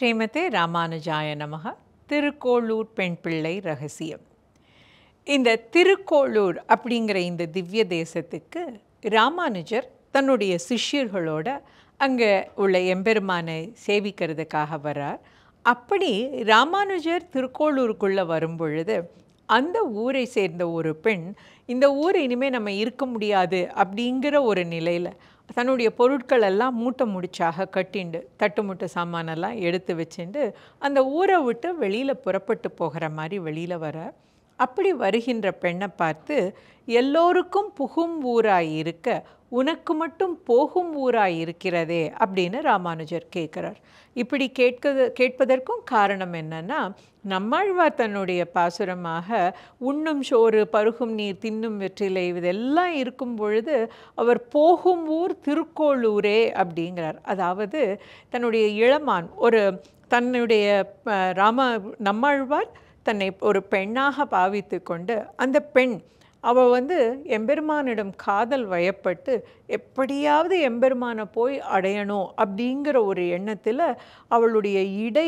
ஸ்ரீமதே ராமானுஜாய நமஹ. திருக்கோளூர் பெண் பிள்ளை ரகசியம். இந்த திருக்கோளூர் அப்படிங்கிற இந்த திவ்ய தேசத்துக்கு ராமானுஜர் தன்னுடைய சிஷ்யர்களோட அங்கே உள்ள எம்பெருமானை சேவிக்கிறதுக்காக வரார். அப்படி ராமானுஜர் திருக்கோளூருக்குள்ளே வரும்பொழுது அந்த ஊரை சேர்ந்த ஒரு பெண், இந்த ஊர் இனிமேல் நம்ம இருக்க முடியாது அப்படிங்கிற ஒரு நிலையில் தன்னுடைய பொருட்கள் எல்லாம் மூட்டை முடிச்சாக கட்டிண்டு தட்டுமுட்டு சாமானெல்லாம் எடுத்து வச்சுட்டு அந்த ஊரை விட்டு வெளியில் புறப்பட்டு போகிற மாதிரி வெளியில் வர, அப்படி வருகின்ற பெண்ணை பார்த்து, எல்லோருக்கும் புகும் ஊராய் இருக்க உனக்கு மட்டும் போகும் ஊராய் இருக்கிறதே அப்படின்னு ராமானுஜர் கேட்குறார். இப்படி கேட்பதற்கும் காரணம் என்னன்னா, நம்மாழ்வார் தன்னுடைய பாசுரமாக உண்ணும் சோறு பருகும் நீர் தின்னும் வெற்றிலை இதெல்லாம் இருக்கும் பொழுது அவர் போகும் ஊர் திருக்கோளூரே அப்படிங்கிறார். அதாவது தன்னுடைய இளமான் ஒரு தன்னுடைய நம்மாழ்வார் தன்னை ஒரு பெண்ணாக பாவித்து கொண்டு அந்த பெண் அவள் எம்பெருமானிடம் காதல் வயப்பட்டு எப்படியாவது எம்பெருமானை போய் அடையணும் அப்படிங்கிற ஒரு எண்ணத்தில் அவளுடைய இடை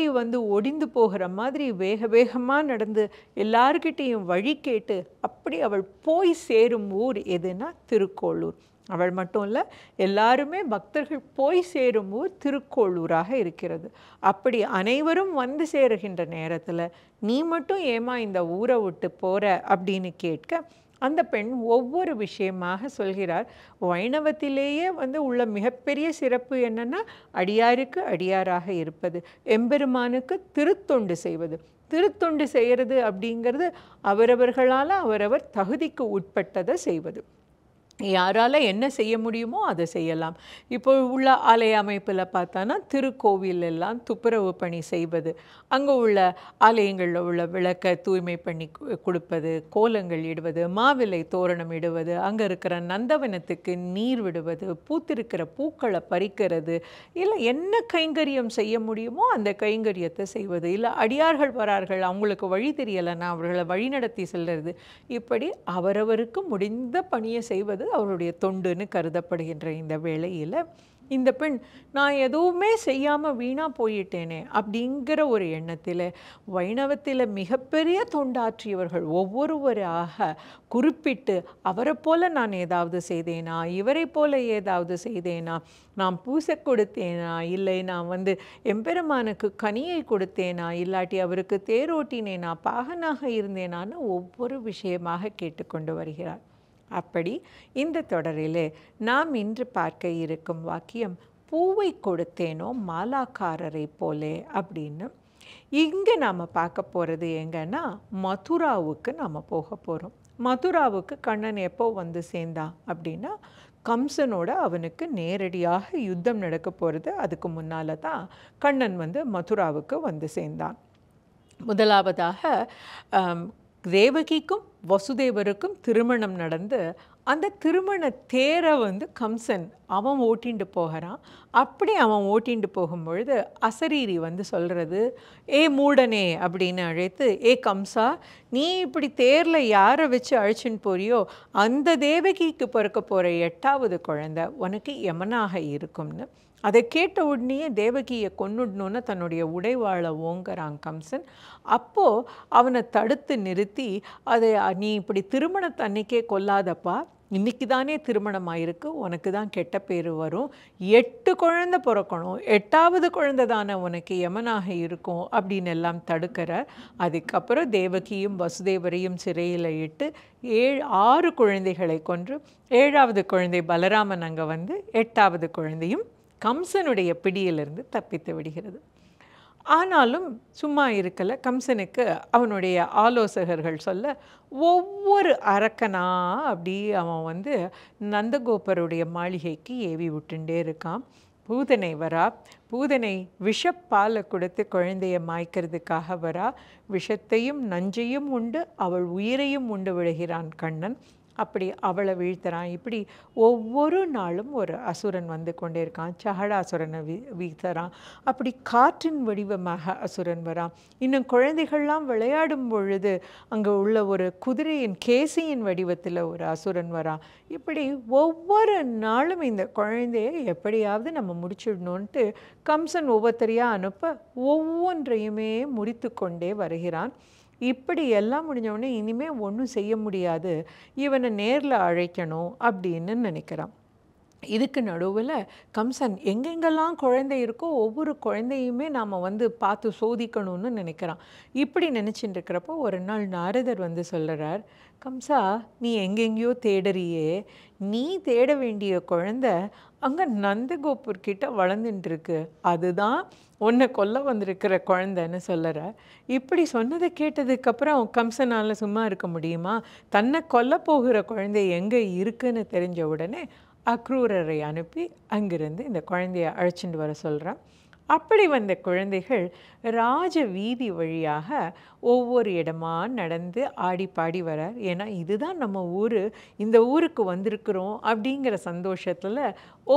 ஒடிந்து போகிற மாதிரி வேக வேகமாக நடந்து எல்லார்கிட்டையும் வழி கேட்டு அப்படி அவள் போய் சேரும் ஊர் எதுனா திருக்கோளூர். அவள் மட்டும் இல்லை, எல்லாருமே பக்தர்கள் போய் சேரும் ஊர் திருக்கோளூராக இருக்கிறது. அப்படி அனைவரும் வந்து சேருகின்ற நேரத்தில் நீ மட்டும் ஏமா இந்த ஊரை விட்டு போகிற அப்படின்னு கேட்க அந்த பெண் ஒவ்வொரு விஷயமாக சொல்கிறார். வைணவத்திலேயே உள்ள மிகப்பெரிய சிறப்பு என்னென்னா அடியாருக்கு அடியாராக இருப்பது, எம்பெருமானுக்கு திருத்தொண்டு செய்வது. திருத்தொண்டு செய்கிறது அப்படிங்கிறது அவரவர்களால் அவரவர் தகுதிக்கு உட்பட்டதை செய்வது. யாரால் என்ன செய்ய முடியுமோ அதை செய்யலாம். இப்போ உள்ள ஆலய அமைப்பில் பார்த்தானா திருக்கோவில் எல்லாம் துப்புரவு பணி செய்வது, அங்கே உள்ள ஆலயங்களில் உள்ள விளக்கை தூய்மை பண்ணி கொடுப்பது, கோலங்கள் இடுவது, மாவிலை தோரணம் இடுவது, அங்கே இருக்கிற நந்தவனத்துக்கு நீர் விடுவது, பூத்திருக்கிற பூக்களை பறிக்கிறது, இல்லை என்ன கைங்கரியம் செய்ய முடியுமோ அந்த கைங்கரியத்தை செய்வது. இல்லை அடியார்கள் வரார்கள், அவங்களுக்கு வழி தெரியலைன்னா அவர்களை வழிநடத்தி செல்வது. இப்படி அவரவருக்கு முடிந்த பணியை செய்வது அவருடைய தொண்டுன்னு கருதப்படுகின்ற இந்த வேளையில் இந்த பெண், நான் எதுவுமே செய்யாமல் வீணாக போயிட்டேனே அப்படிங்கிற ஒரு எண்ணத்தில் வைணவத்தில் மிகப்பெரிய தொண்டாற்றியவர்கள் ஒவ்வொருவராக குறிப்பிட்டு அவரை போல நான் ஏதாவது செய்தேனா, இவரை போல ஏதாவது செய்தேனா, நான் பூசை கொடுத்தேனா, இல்லை நான் எம்பெருமானுக்கு கனியை கொடுத்தேனா, இல்லாட்டி அவருக்கு தேரோட்டினேனா, பாகனாக இருந்தேனான்னு ஒவ்வொரு விஷயமாக கேட்டுக்கொண்டு வருகிறார். அப்படி இந்த தொடரிலே நாம் இன்று பார்க்க இருக்கும் வாக்கியம் பூவை கொடுத்தேனோ மாலாக்காரரை போலே அப்படின்னு. இங்கே நாம் பார்க்க போகிறது எங்கன்னா மதுராவுக்கு நாம் போக போகிறோம். மதுராவுக்கு கண்ணன் எப்போ சேர்ந்தான் அப்படின்னா கம்சனோட அவனுக்கு நேரடியாக யுத்தம் நடக்க போகிறது. அதுக்கு முன்னால் தான் கண்ணன் மதுராவுக்கு சேர்ந்தான். முதலாவதாக தேவகிக்கும் வசுதேவருக்கும் திருமணம் நடந்து அந்த திருமண தேரை கம்சன் அவன் ஓட்டிண்டு போகிறான். அப்படி அவன் ஓட்டிண்டு போகும்பொழுது அசரீரி சொல்கிறது, ஏ மூடனே அப்படின்னு அழைத்து, ஏ கம்சா, நீ இப்படி தேரில் யாரை வச்சு அழைச்சின்னு போறியோ அந்த தேவகிக்கு பிறக்க போகிற 8வது குழந்தை உனக்கு யமனாக இருக்கும்னு. அதை கேட்ட உடனே தேவகியை கொன்னுடணுன்னு தன்னுடைய உடைவாளை ஓங்குறான் கம்சன். அப்போது அவனை தடுத்து நிறுத்தி, அதை நீ இப்படி திருமணத்தை அன்னைக்கே கொல்லாதப்பா, இன்றைக்கி தானே திருமணம் ஆயிருக்கு, உனக்கு தான் கெட்ட பேர் வரும், 8 குழந்தை பிறக்கணும், 8வது குழந்தை தானே உனக்கு யமனாக இருக்கும் அப்படின்னு எல்லாம் தடுக்கிறார். அதுக்கப்புறம் தேவகியும் வசுதேவரையும் சிறையில் இட்டு 6 குழந்தைகளை கொன்று 7வது குழந்தை பலராமன் அங்கே 8வது குழந்தையும் கம்சனுடைய பிடியிலிருந்து தப்பித்து விடுகிறது. ஆனாலும் சும்மா இருக்கலை. கம்சனுக்கு அவனுடைய ஆலோசகர்கள் சொல்ல ஒவ்வொரு அரக்கனா அப்படி அவன் நந்தகோபருடைய மாளிகைக்கு ஏவி விட்டுண்டே இருக்கான். பூதனை வரா, பூதனை விஷப்பாலை கொடுத்து குழந்தைய மாய்க்கிறதுக்காக வரா. விஷத்தையும் நஞ்சையும் உண்டு அவள் உயிரையும் உண்டு விடுகிறான் கண்ணன். அப்படி அவளை வீழ்த்துறான். இப்படி ஒவ்வொரு நாளும் ஒரு அசுரன் வந்து கொண்டே இருக்கான். சகடாசுரனை வீழ்த்துறான். அப்படி காற்றின் வடிவமாக அசுரன் வரான். இன்னும் குழந்தைகள்லாம் விளையாடும் பொழுது அங்கே உள்ள ஒரு குதிரையின் கேசியின் வடிவத்தில் ஒரு அசுரன் வரான். இப்படி ஒவ்வொரு நாளும் இந்த குழந்தையை எப்படியாவது நம்ம முடிச்சிடணுன்ட்டு கம்சன் ஒவ்வொருத்தரையாக அனுப்ப ஒவ்வொன்றையுமே முடித்து கொண்டே வருகிறான். இப்படி எல்லாம் முடிஞ்சவொடனே இனிமேல் ஒன்றும் செய்ய முடியாது, இவனை நேரில் அழைக்கணும் அப்படின்னு நினைக்கிறான். இதுக்கு நடுவில் கம்சன் எங்கெங்கெல்லாம் குழந்தை இருக்கோ ஒவ்வொரு குழந்தையுமே நாம் வந்து பார்த்து சோதிக்கணும்னு நினைக்கிறான். இப்படி நினச்சிட்டு இருக்கிறப்போ ஒரு நாள் நாரதர் வந்து சொல்கிறார், கம்சா நீ எங்கெங்கேயோ தேடுறியே, நீ தேட வேண்டிய குழந்தை அங்கே நந்தகோபுர்கிட்ட வளர்ந்துட்டுருக்கு, அதுதான் உன்னை கொல்ல வந்திருக்கிற குழந்தைன்னு சொல்லுற. இப்படி சொன்னதை கேட்டதுக்கப்புறம் கம்சனால் சும்மா இருக்க முடியுமா? தன்னை கொல்ல போகிற குழந்தை எங்கே இருக்குன்னு தெரிஞ்ச உடனே அக்ரூரரை அனுப்பி அங்கிருந்து இந்த குழந்தைய அழைச்சிட்டு வர சொல்கிறான். அப்படி வந்த குழந்தைகள் ராஜ வீதி வழியாக ஒவ்வொரு இடமா நடந்து ஆடி பாடி வரார். ஏன்னா இதுதான் நம்ம ஊர், இந்த ஊருக்கு வந்திருக்கிறோம் அப்படிங்கிற சந்தோஷத்தில்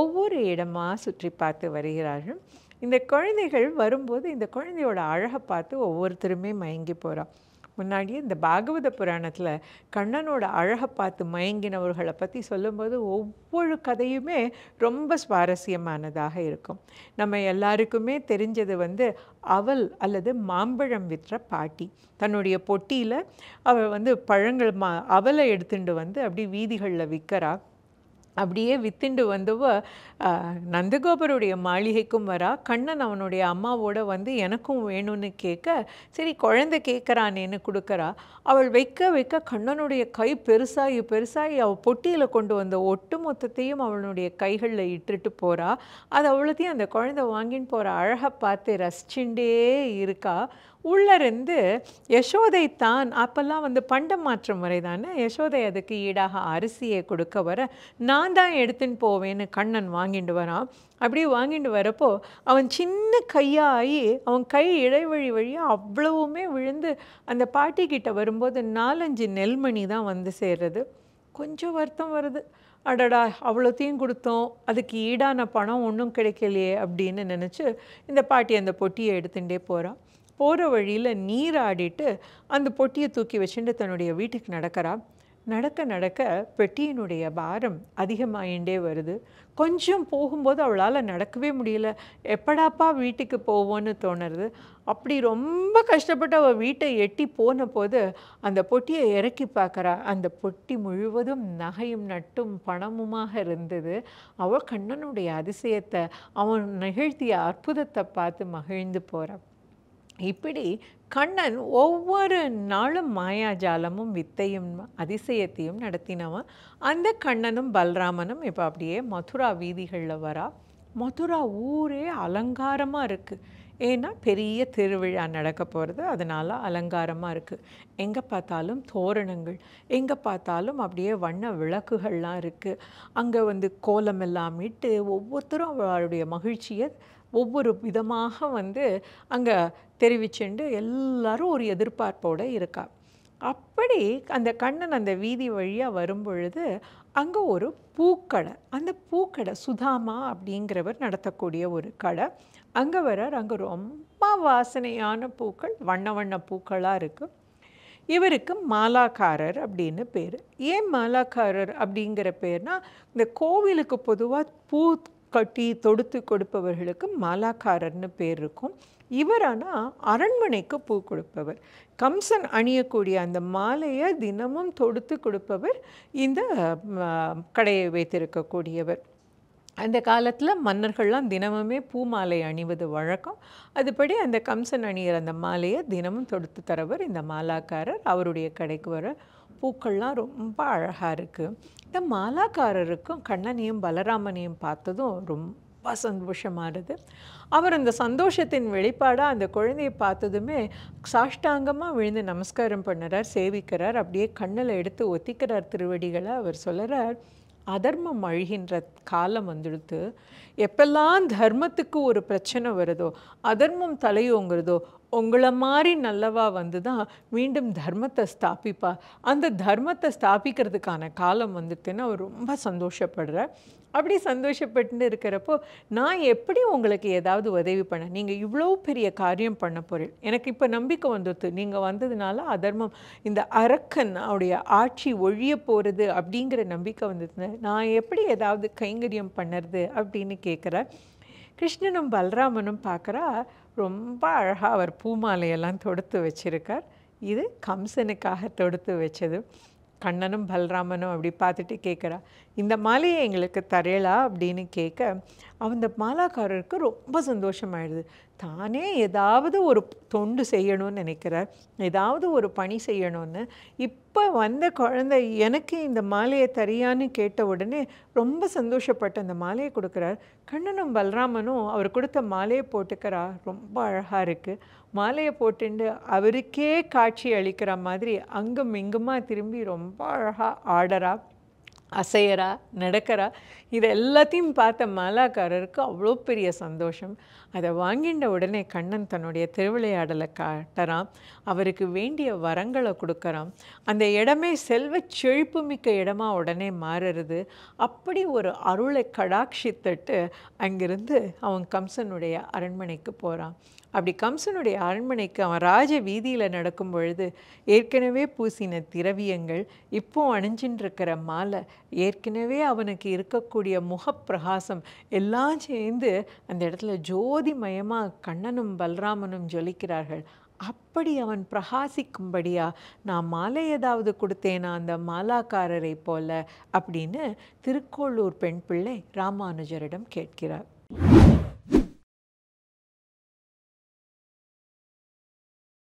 ஒவ்வொரு இடமா சுற்றி பார்த்து வருகிறார்கள். இந்த குழந்தைகள் வரும்போது இந்த குழந்தையோட அழகை பார்த்து ஒவ்வொருத்தருமே மயங்கி போகிறான். முன்னாடியே இந்த பாகவத புராணத்தில் கண்ணனோட அழகை பார்த்து மயங்கினவர்களை பற்றி சொல்லும்போது ஒவ்வொரு கதையுமே ரொம்ப சுவாரஸ்யமானதாக இருக்கும். நம்ம எல்லாருக்குமே தெரிஞ்சது வந்து அவல் அல்லது மாம்பழம் விற்ற பாட்டி. தன்னுடைய பொட்டியில் அவள் வந்து பழங்கள் அவலை எடுத்துட்டு வந்து அப்படி வீதிகளில் விற்கிறா. அப்படியே வித்துண்டு வந்தவ நந்தகோபருடைய மாளிகைக்கும் வரா. கண்ணன் அவனுடைய அம்மாவோட வந்து எனக்கும் வேணும்னு கேட்க, சரி குழந்தை கேட்குறானேன்னு கொடுக்குறா. அவள் வைக்க வைக்க கண்ணனுடைய கை பெருசாகி பெருசாகி அவள் பொட்டியில் கொண்டு வந்த ஒட்டு மொத்தத்தையும் அவளுடைய கைகளில் இட்டுட்டு போகிறா. அது அவ்வளோத்தையும் அந்த குழந்தை வாங்கின்னு போகிற அழகை பார்த்து ரசிச்சுட்டே இருக்கா. உள்ளிருந்து யசோதை தான் அப்போல்லாம் வந்து பண்டம் மாற்றம் முறை தானே, யசோதை அதுக்கு ஈடாக அரிசியை கொடுக்க வர நான் தான் எடுத்துன்னு போவேன்னு கண்ணன் வாங்கிட்டு வரான். அப்படியே வாங்கிட்டு வரப்போ அவன் சின்ன கையாகி அவன் கை இடைவழி வழியாக அவ்வளவுமே விழுந்து அந்த பாட்டிக்கிட்ட வரும்போது 4-5 நெல்மணி தான் வந்து சேர்றது. கொஞ்சம் வருத்தம் வருது. அடடா அவ்வளோத்தையும் கொடுத்தோம், அதுக்கு ஈடான பணம் ஒன்றும் கிடைக்கலையே அப்படின்னு நினச்சி இந்த பாட்டி அந்த பொட்டியை எடுத்துகிட்டே போகிறான். போகிற வழியில் நீராடிட்டு அந்த பொட்டியை தூக்கி வச்சுட்டு தன்னுடைய வீட்டுக்கு நடக்கிறா. நடக்க நடக்க பெட்டியினுடைய பாரம் அதிகமாகிண்டே வருது. கொஞ்சம் போகும்போது அவளால் நடக்கவே முடியல. எப்படாப்பா வீட்டுக்கு போவோன்னு தோணுறது. அப்படி ரொம்ப கஷ்டப்பட்டு அவள் வீட்டை எட்டி போன போது அந்த பொட்டியை இறக்கி பார்க்குறா. அந்த பொட்டி முழுவதும் நகையும் நட்டும் பணமுமாக இருந்தது. அவள் கண்ணனுடைய அதிசயத்தை, அவன் நிகழ்த்திய அற்புதத்தை பார்த்து மகிழ்ந்து போகிறாள். இப்படி கண்ணன் ஒவ்வொரு நாளும் மாயாஜாலமும் வித்தையும் அதிசயத்தையும் நடத்தினவன். அந்த கண்ணனும் பலராமனும் இப்போ அப்படியே மதுரா வீதிகளில் வரா. மதுரா ஊரே அலங்காரமாக இருக்குது. ஏன்னா பெரிய திருவிழா நடக்க போகிறது, அதனால் அலங்காரமாக இருக்குது. எங்கே பார்த்தாலும் தோரணங்கள், எங்கே பார்த்தாலும் அப்படியே வண்ண விளக்குகள்லாம் இருக்குது. அங்கே வந்து கோலம் எல்லாம் இட்டு ஒவ்வொருத்தரும் அவளுடைய மகிழ்ச்சியை ஒவ்வொரு விதமாக வந்து அங்கே தெரிவிச்சுண்டு எல்லாரும் ஒரு எதிர்பார்ப்போடு இருக்கா. அப்படி அந்த கண்ணன் அந்த வீதி வழியாக வரும்பொழுது அங்கே ஒரு பூக்கடை, அந்த பூக்கடை சுதாமா அப்படிங்கிறவர் நடத்தக்கூடிய ஒரு கடை. அங்கே வரார். அங்கே ரொம்ப வாசனையான பூக்கள், வண்ண வண்ண பூக்களாக இருக்குது. இவருக்கு மாலாக்காரர் அப்படின்னு பேர். ஏன் மாலாக்காரர் அப்படிங்கிற பேர்னா, இந்த கோவிலுக்கு பொதுவாக பூ கட்டி தொடுத்து கொடுப்பவர்களுக்கு மாலாக்காரர்னு பேர் இருக்கும். இவர் ஆனால் அரண்மனைக்கு பூ கொடுப்பவர். கம்சன் அணியக்கூடிய அந்த மாலையை தினமும் தொடுத்து கொடுப்பவர் இந்த கடையை வைத்திருக்கக்கூடியவர். அந்த காலத்தில் மன்னர்கள்லாம் தினமுமே பூ மாலை அணிவது வழக்கம். அதுபடி அந்த கம்சன் அணிகிற அந்த மாலையை தினமும் தொடுத்து தரவர் இந்த மாலாக்காரர். அவருடைய கடைக்கு வர பூக்கள்லாம் ரொம்ப அழகாக இருக்குது. இந்த மாலாக்காரருக்கும் கண்ணனையும் பலராமனையும் பார்த்ததும் ரொம்ப சந்தோஷமானது. அவர் அந்த சந்தோஷத்தின் வெளிப்பாடாக அந்த குழந்தையை பார்த்ததுமே சாஷ்டாங்கமாக விழுந்து நமஸ்காரம் பண்ணுறார், சேவிக்கிறார். அப்படியே கண்ணில் எடுத்து ஒத்திக்கிறார் திருவடிகளை. அவர் சொல்கிறார், அதர்மம் அழிகின்ற காலம் வந்துடுத்து. எப்பெல்லாம் தர்மத்துக்கு ஒரு பிரச்சனை வருதோ, அதர்மம் தலையோங்கிறதோ, உங்கள மாரி நல்லவா வந்து தான் மீண்டும் தர்மத்தை ஸ்தாபிப்பா. அந்த தர்மத்தை ஸ்தாபிக்கிறதுக்கான காலம் வந்துட்டுன்னு அவர் ரொம்ப சந்தோஷப்படுறார். அப்படி சந்தோஷப்பட்டுன்னு இருக்கிறப்போ, நான் எப்படி உங்களுக்கு ஏதாவது உதவி பண்ண? நீங்க இவ்ளோ பெரிய காரியம் பண்ண போறீங்க. எனக்கு இப்ப நம்பிக்கை வந்துருது. நீங்க வந்ததுனால அதர்மம் இந்த அரக்கன் உடைய ஆட்சி ஒழியப் போறது அப்படிங்கிற நம்பிக்கை வந்ததுன்னு, நான் எப்படி ஏதாவது கைங்கரியம் பண்ணறது? அப்படின்னு கேட்கிறார். கிருஷ்ணனும் பலராமனும் பார்க்குறா, ரொம்ப அழகா அவர் பூமாலையெல்லாம் தொடுத்து வச்சிருக்கார். இது கம்சனுக்காக தொடுத்து வச்சது. கண்ணனும் பலராமனும் அப்படி பார்த்துட்டு கேட்குறா, இந்த மாலையை எங்களுக்கு தரேளா அப்படின்னு கேட்க, அந்த மாலாக்காரருக்கு ரொம்ப சந்தோஷமாயிடுது. தானே ஏதாவது ஒரு தொண்டு செய்யணும்னு நினைக்கிறார், ஏதாவது ஒரு பணி செய்யணும்னு. இப்போ வந்த குழந்தை எனக்கு இந்த மாலையை தரியான்னு கேட்ட உடனே ரொம்ப சந்தோஷப்பட்டு அந்த மாலையை கொடுக்குறார். கண்ணனும் பலராமனும் அவர் கொடுத்த மாலையை போட்டுக்கிறா, ரொம்ப அழகாக இருக்குது. மாலையை போட்டுண்டு அவருக்கே காட்சி அளிக்கிற மாதிரி அங்கும் இங்குமா திரும்பி ரொம்ப அழகாக ஆடறா, அசையறா, நடக்கிறா. இது எல்லாத்தையும் பார்த்த மாலாக்காரருக்கு அவ்வளோ பெரிய சந்தோஷம். அதை வாங்கிட்ட உடனே கண்ணன் தன்னுடைய திருவிளையாடலை காட்டுறான். அவருக்கு வேண்டிய வரங்களை கொடுக்குறான். அந்த இடமே செல்வச் செழிப்புமிக்க இடமா உடனே மாறுறது. அப்படி ஒரு அருளை கடாட்சித்துட்டு அங்கிருந்து அவன் கம்சனுடைய அரண்மனைக்கு போகிறான். அப்படி கம்சனுடைய அரண்மனைக்கு அவன் ராஜ வீதியில் நடக்கும் பொழுது ஏற்கனவே பூசின திரவியங்கள், இப்போ அணிஞ்சின்னு இருக்கிற மாலை, ஏற்கனவே அவனுக்கு இருக்கக்கூடிய முகப்பிரகாசம் எல்லாம் சேர்ந்து அந்த இடத்துல ஜோதிமயமாக கண்ணனும் பலராமனும் ஜொலிக்கிறார்கள். அப்படி அவன் பிரகாசிக்கும்படியா நான் மாலை ஏதாவது கொடுத்தேனா அந்த மாலாக்காரரை போல அப்படின்னு திருக்கோளூர் பெண் பிள்ளை ராமானுஜரிடம் கேட்கிறார்.